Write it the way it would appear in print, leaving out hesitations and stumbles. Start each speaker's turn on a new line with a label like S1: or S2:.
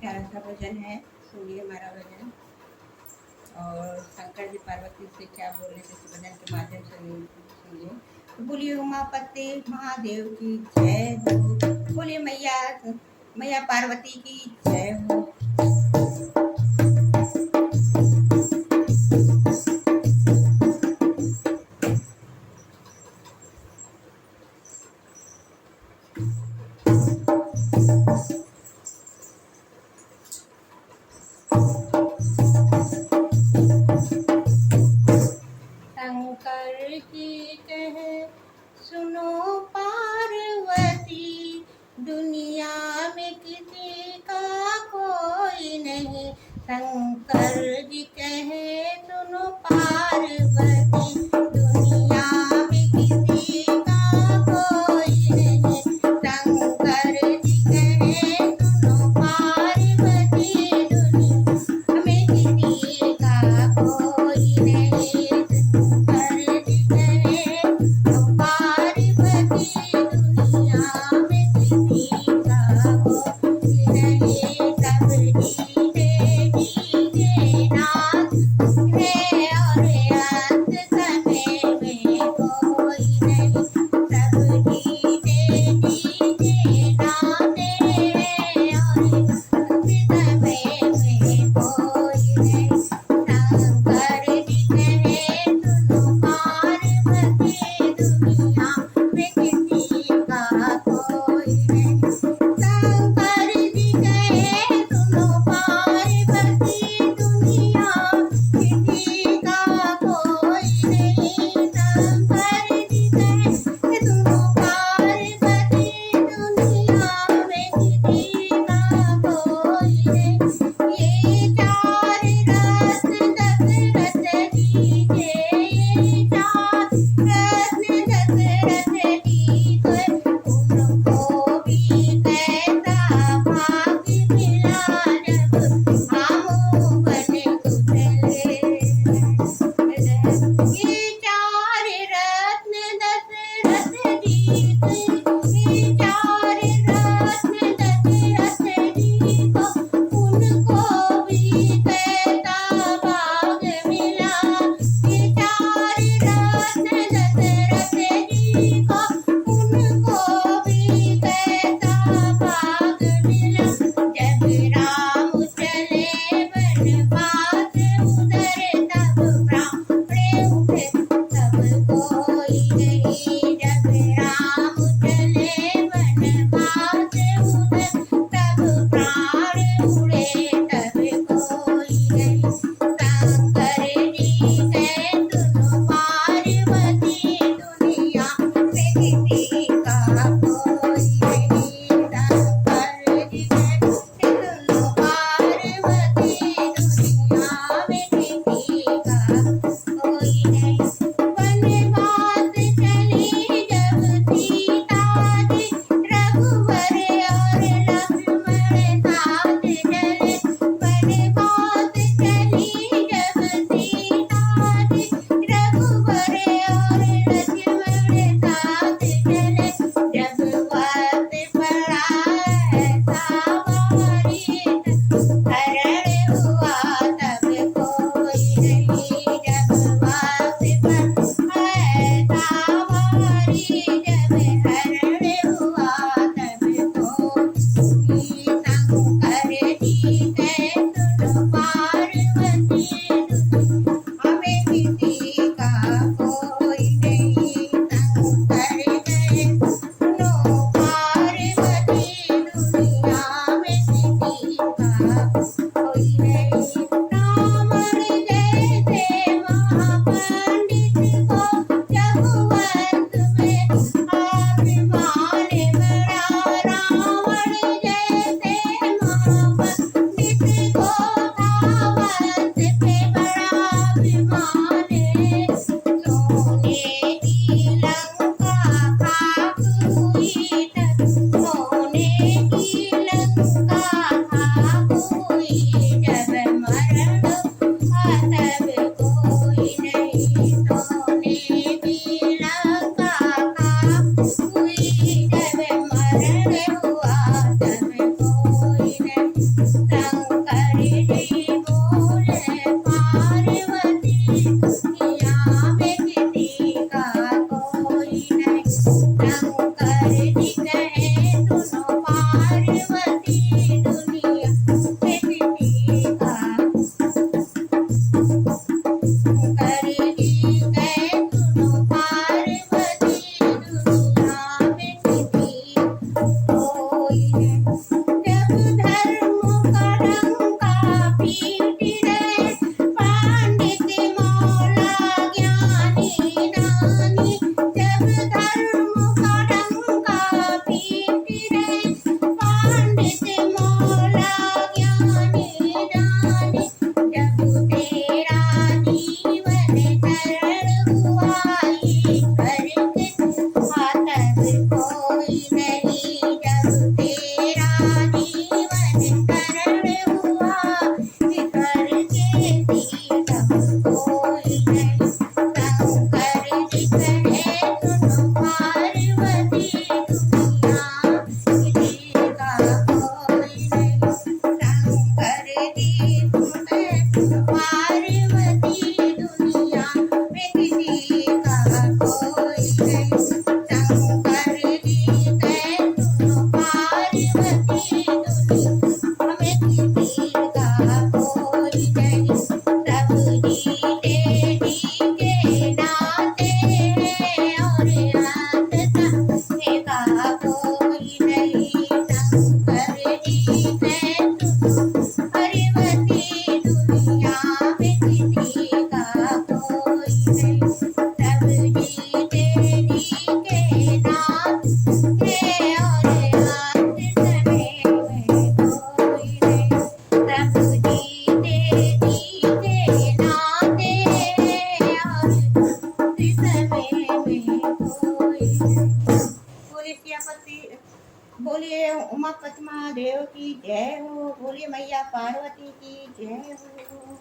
S1: प्यारा सा भजन है, सुनिए हमारा भजन। और शंकर जी पार्वती से क्या बोले थे इस भजन के माध्यम से सुनिए। तो बोलिए उमापति महादेव की जय हो, बोलिए मैया मैया पार्वती की जय हो। शंकर जी कहे सुनो पार्वती, दुनिया में किसी का कोई नहीं। शंकर जी कहे सुनो पार्वती, दुनिया में किसी का कोई नहीं। शंकर जी कहे सुनो पार्वती, दुनिया में किसी का कोई नहीं। बोलिए उमापति महादेव की जय हो, बोलिए मैया पार्वती की जय हो।